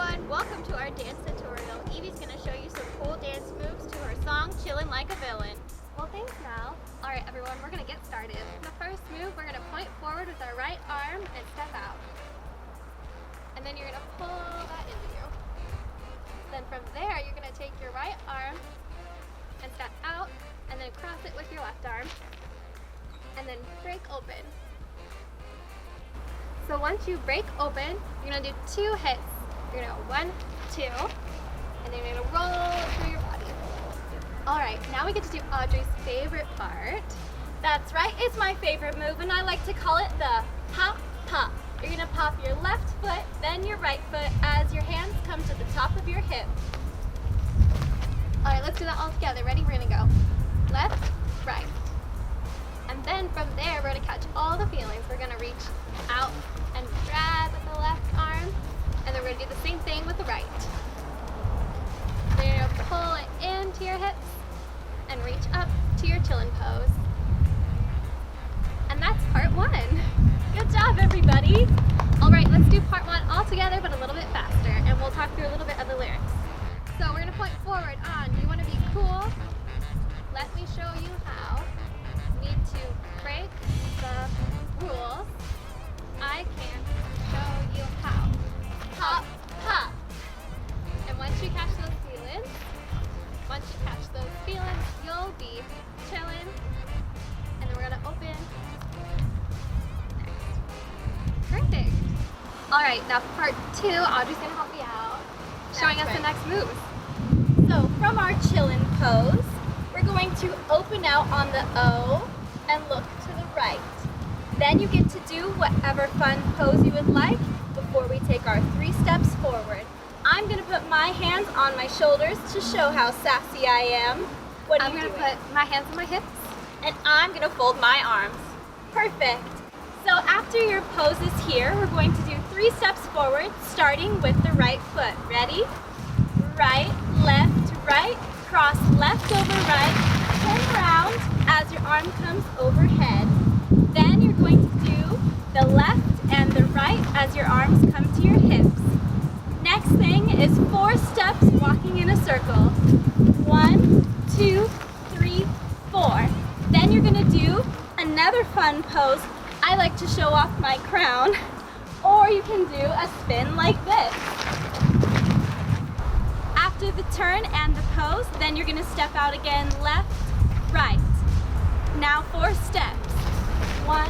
everyone, welcome to our dance tutorial. Evie's going to show you some cool dance moves to her song, Chillin Like A Villain. Well, thanks, Mal. Alright everyone, we're going to get started. The first move, we're going to point forward with our right arm and step out. And then you're going to pull that into you. Then from there, you're going to take your right arm and step out, and then cross it with your left arm. And then break open. So once you break open, you're going to do 2 hits. You're going to go 1, 2, and then you're going to roll through your body. Alright, now we get to do Audrey's favorite part. That's right, it's my favorite move, and I like to call it the hop pop. You're going to pop your left foot, then your right foot as your hands come to the top of your hip. Alright, let's do that all together. Ready? We're going to go left, right. And then from there, we're going to catch all the feelings. We're going to reach out and grab with the left arm, and then we're going to do the same thing with the right. Then you're going to pull it into your hips and reach up to your chillin' pose. And that's part 1. Good job, everybody. All right, let's do part 1 all together, but a little bit faster, and we'll talk through a little bit of the lyrics. So we're going to point forward on, you want to be cool? Let me show you how. Need to break the rules. I can show you how. Hop, hop. And once you catch those feelings, you'll be chillin'. And then we're gonna open next. Perfect. All right, now for part 2, Audrey's gonna help me out, showing us the next moves. So from our chillin' pose, we're going to open out on the O and look to the right. Then you get to do whatever fun pose you would like before we take our 3 steps forward. I'm going to put my hands on my shoulders to show how sassy I am. What are you doing? I'm going to put my hands on my hips. And I'm going to fold my arms. Perfect. So after your poses here, we're going to do 3 steps forward, starting with the right foot. Ready? Right, left, right. Cross left over right, turn around as your arm comes overhead. Then you're going to do the left and the right as your arms come to your hips. Next thing is 4 steps walking in a circle. 1, 2, 3, 4. Then you're going to do another fun pose. I like to show off my crown. Or you can do a spin like this. After the turn and the pose, then you're going to step out again, left, right. Now 4 steps. 1,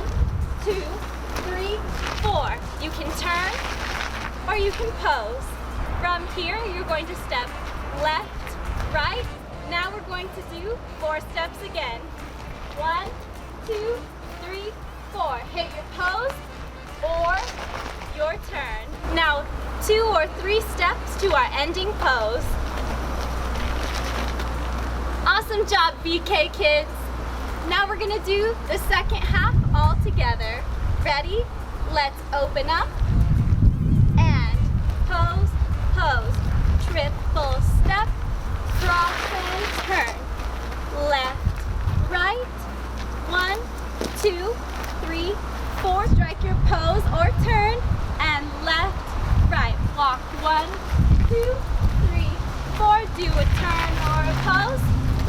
2, 3, 4. You can turn or you can pose. From here, you're going to step left, right. Now we're going to do 4 steps again. 1, 2, 3, 4. Hit your pose or your turn. Now 2 or 3 steps to our ending pose. Awesome job, BK kids. Now we're gonna do the second half all together. Ready? Let's open up and pose, pose. Triple step, cross and turn. Left, right. 1, 2, 3, 4. Strike your pose or turn and left, right. Walk 1, 2, 3, 4. Do a turn or a pose.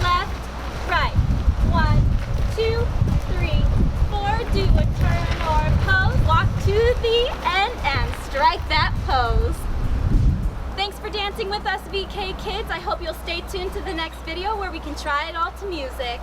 Left, right. 1, 2, 3, 4. Do a turn or a pose. Walk to the end and strike that pose. Thanks for dancing with us, VK kids. I hope you'll stay tuned to the next video where we can try it all to music.